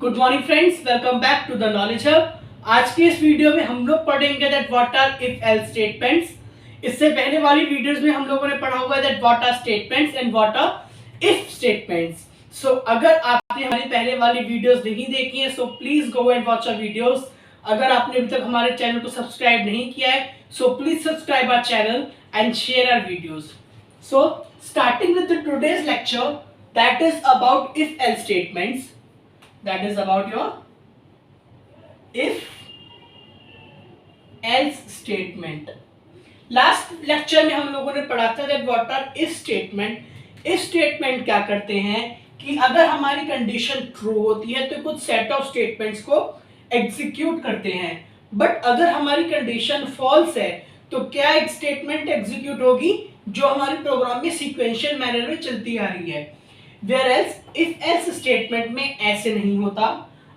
Good morning friends, welcome back to the knowledge hub. आज की इस वीडियो में हम लोग पढ़ेंगे that what are if else statements. इससे पहले वाली वीडियोस में हम लोगों ने पढ़ा हुआ है that what are statements and what are if statements. So अगर आपने हमारी पहले वाली वीडियोस नहीं देखी है so please go and watch our videos. अगर आपने अभी तक हमारे चैनल को सब्सक्राइब नहीं किया है so please subscribe our channel and share our videos. So starting with the today's lecture that is about if else statements, that is about your if else statement। Last lecture में हम लोगों ने पढ़ा था that what are if statement। if statement क्या करते हैं कि अगर हमारी कंडीशन ट्रू होती है तो कुछ सेट ऑफ स्टेटमेंट्स को एग्जीक्यूट करते हैं, बट अगर हमारी कंडीशन फॉल्स है तो क्या एक स्टेटमेंट एग्जीक्यूट होगी जो हमारे प्रोग्राम में सीक्वेंशियल मैनर में चलती आ रही है। Whereas if else स्टेटमेंट में ऐसे नहीं होता।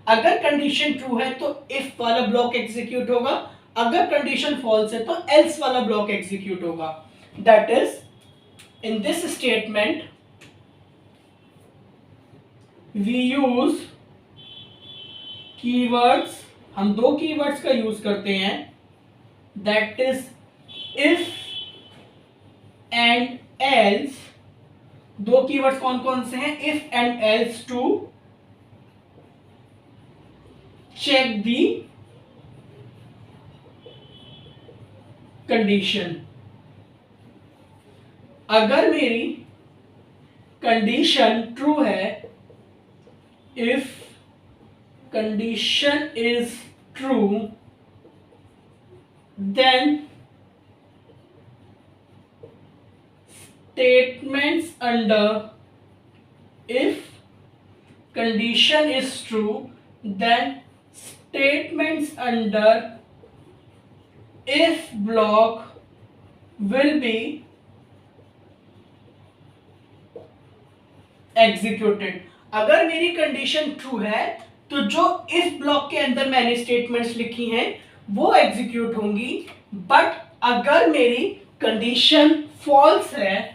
अगर कंडीशन ट्रू है तो if वाला ब्लॉक एग्जीक्यूट होगा, अगर कंडीशन फॉल्स है तो else वाला ब्लॉक एग्जीक्यूट होगा। That is in this statement we use keywords. हम दो कीवर्ड्स का यूज करते हैं, that is if and else। दो कीवर्ड्स कौन कौन से हैं? If and else to check the condition. अगर मेरी कंडीशन ट्रू है, if condition is true then statements under if condition is true then statements under if block will be executed। अगर मेरी कंडीशन ट्रू है तो जो if ब्लॉक के अंदर मैंने स्टेटमेंट्स लिखी हैं वो एग्जीक्यूट होंगी, बट अगर मेरी कंडीशन फॉल्स है,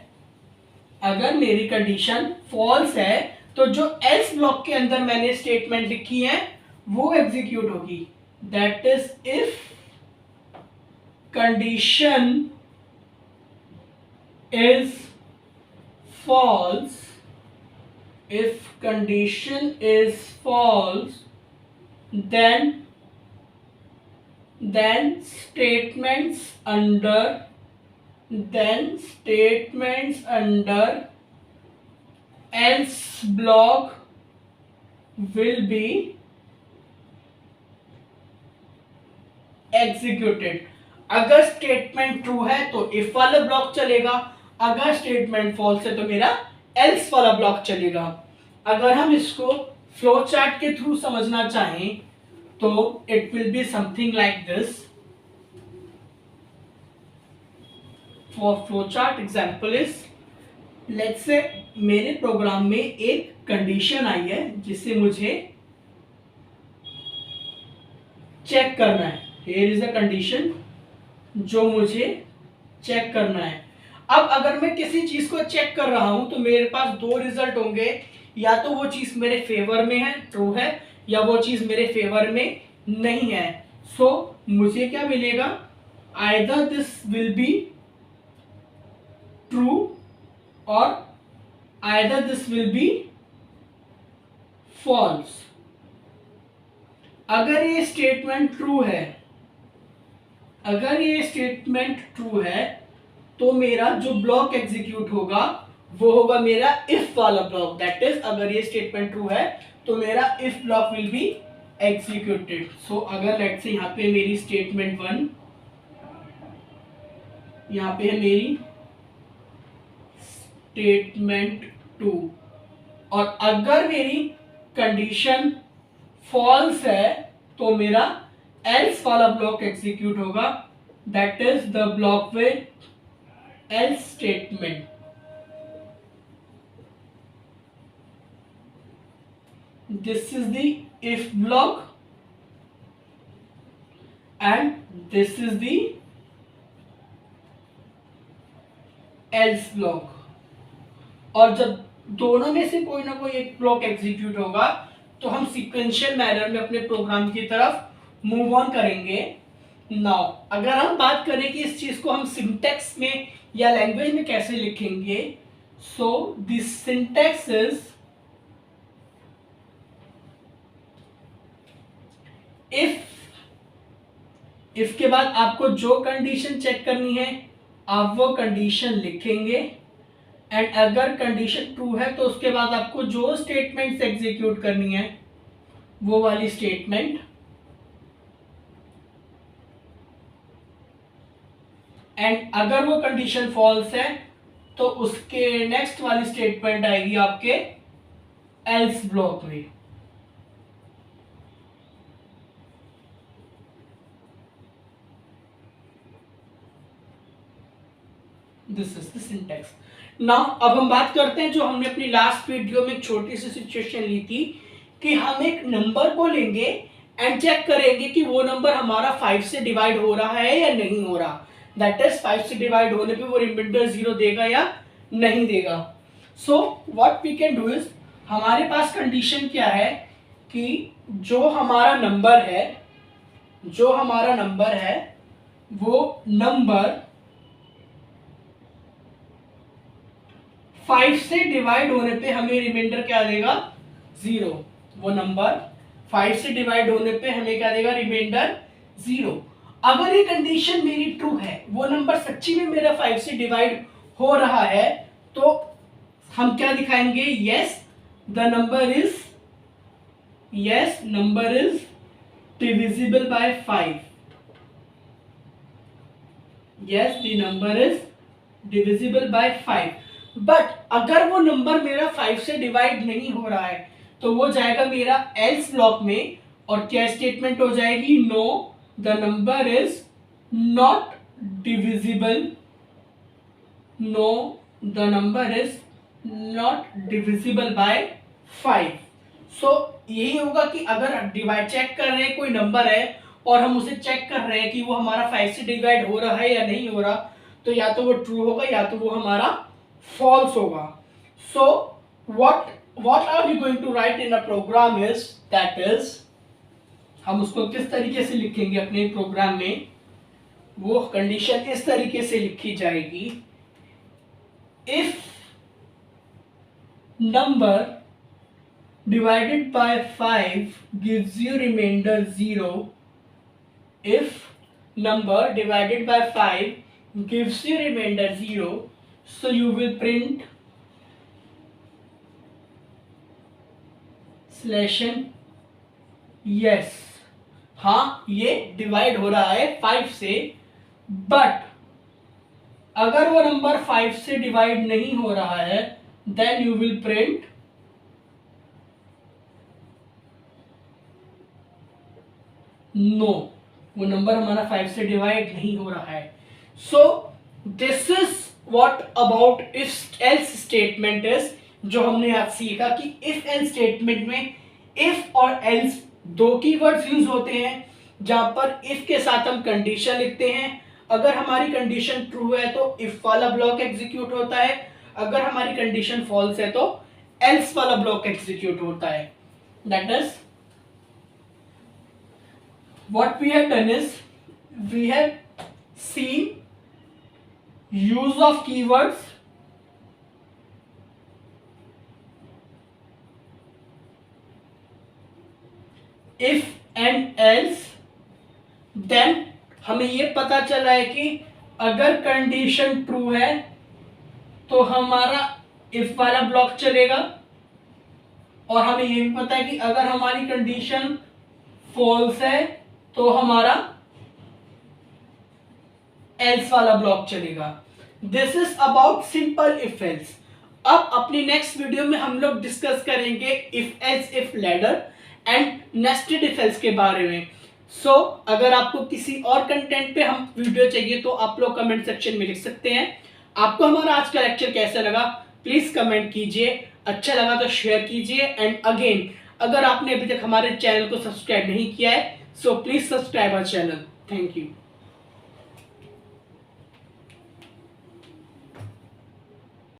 अगर मेरी कंडीशन फॉल्स है तो जो एल्स ब्लॉक के अंदर मैंने स्टेटमेंट लिखी है वो एग्जीक्यूट होगी। That is if condition is false, if condition is false then statements under else block will be executed। अगर स्टेटमेंट ट्रू है तो if वाला ब्लॉक चलेगा, अगर स्टेटमेंट फॉल्स है तो मेरा else वाला ब्लॉक चलेगा। अगर हम इसको फ्लो चार्ट के थ्रू समझना चाहें तो it will be something like this. For flowchart example is, let's say मेरे प्रोग्राम में एक कंडीशन आई है जिसे मुझे चेक करना है। Here is a condition जो मुझे चेक करना है। अब अगर मैं किसी चीज को चेक कर रहा हूं तो मेरे पास दो रिजल्ट होंगे, या तो वो चीज मेरे फेवर में है, ट्रू है, या वो चीज मेरे फेवर में नहीं है। सो मुझे क्या मिलेगा? Either this will be true और either this will be false। अगर ये स्टेटमेंट ट्रू है, अगर ये स्टेटमेंट ट्रू है तो मेरा जो ब्लॉक एग्जीक्यूट होगा वो होगा मेरा इफ वाला ब्लॉक। दैट इज अगर ये स्टेटमेंट ट्रू है तो मेरा if block will be executed. So अगर लेट्स से यहाँ पे मेरी स्टेटमेंट 1, यहाँ पे है मेरी स्टेटमेंट 2, और अगर मेरी कंडीशन फॉल्स है तो मेरा एल्स वाला ब्लॉक एग्जीक्यूट होगा। That is the block with else statement. This is the if block and this is the L's block. और जब दोनों में से कोई ना कोई एक ब्लॉक एग्जीक्यूट होगा तो हम सीक्वेंशियल मैनर में अपने प्रोग्राम की तरफ मूव ऑन करेंगे। नाउ अगर हम बात करें कि इस चीज को हम सिंटैक्स में या लैंग्वेज में कैसे लिखेंगे, so this syntax is if के बाद आपको जो कंडीशन चेक करनी है आप वो कंडीशन लिखेंगे, एंड अगर कंडीशन ट्रू है तो उसके बाद आपको जो स्टेटमेंट्स एग्जीक्यूट करनी है वो वाली स्टेटमेंट, एंड अगर वो कंडीशन फॉल्स है तो उसके नेक्स्ट वाली स्टेटमेंट आएगी आपके एल्स ब्लॉक में। This is the syntax. Now अब हम बात करते हैं जो हमने अपनी लास्ट वीडियो में एक छोटी सी सिचुएशन ली थी कि हम एक नंबर को लेंगे एंड चेक करेंगे कि वो नंबर हमारा 5 से डिवाइड हो रहा है या नहीं हो रहा। दैट इज 5 से डिवाइड होने पे वो रिमाइंडर 0 देगा या नहीं देगा। So what we can do is, हमारे पास कंडीशन क्या है कि जो हमारा नंबर है वो नंबर 5 से डिवाइड होने पे हमें रिमाइंडर क्या देगा, 0। वो नंबर 5 से डिवाइड होने पे हमें क्या देगा, रिमाइंडर 0। अगर ये कंडीशन मेरी ट्रू है, वो नंबर सच्ची में मेरा 5 से डिवाइड हो रहा है, तो हम क्या दिखाएंगे, yes the number is divisible by 5। Yes the number is divisible by 5। But अगर वो नंबर मेरा 5 से डिवाइड नहीं हो रहा है तो वो जाएगा मेरा एल्स ब्लॉक में, और क्या स्टेटमेंट हो जाएगी, know the number is not divisible, know the number is not divisible by 5। सो यही होगा कि अगर डिवाइड चेक कर रहे हैं कोई नंबर है और हम उसे चेक कर रहे हैं कि वो हमारा 5 से डिवाइड हो रहा है या नहीं हो रहा, तो या तो वो ट्रू होगा या तो वो हमारा फॉल्स होगा। सो what are we going to write in a program is, that is हम उसको किस तरीके से लिखेंगे अपने प्रोग्राम में, वो कंडीशन इस तरीके से लिखी जाएगी, if number divided by 5 gives you remainder 0, if number divided by 5 gives you remainder 0, so you will print slash n yes. हाँ ये डिवाइड हो रहा है 5 से, बट अगर वो नंबर 5 से डिवाइड नहीं हो रहा है then you will print no, वो नंबर हमारा 5 से डिवाइड नहीं हो रहा है। So this is what about if else statement is, जो हमने आज सीखा कि इफ एल्स स्टेटमेंट में इफ और एल्स दो कीवर्ड्स यूज होते हैं, जहां पर इफ के साथ हम कंडीशन लिखते हैं। अगर हमारी कंडीशन ट्रू है तो इफ वाला ब्लॉक एग्जीक्यूट होता है, अगर हमारी कंडीशन फॉल्स है तो एल्स वाला ब्लॉक एग्जीक्यूट होता है। That is what we have done is we have seen use of keywords, if and else, then हमें ये पता चला है कि अगर कंडीशन ट्रू है तो हमारा if वाला ब्लॉक चलेगा, और हमें ये भी पता है कि अगर हमारी कंडीशन फॉल्स है तो हमारा एल्स वाला ब्लॉक चलेगा। This is about simple if else. अब अपनी नेक्स्ट वीडियो में हम लोग डिस्कस करेंगे if else if ladder and nested if else के बारे में। सो अगर आपको किसी और कंटेंट पे हम वीडियो चाहिए तो आप लोग कमेंट सेक्शन में लिख सकते हैं। आपको हमारा आज का लेक्चर कैसा लगा प्लीज कमेंट कीजिए, अच्छा लगा तो शेयर कीजिए, एंड अगेन अगर आपने अभी तक हमारे चैनल को सब्सक्राइब नहीं किया है so please subscribe our channel. Thank you.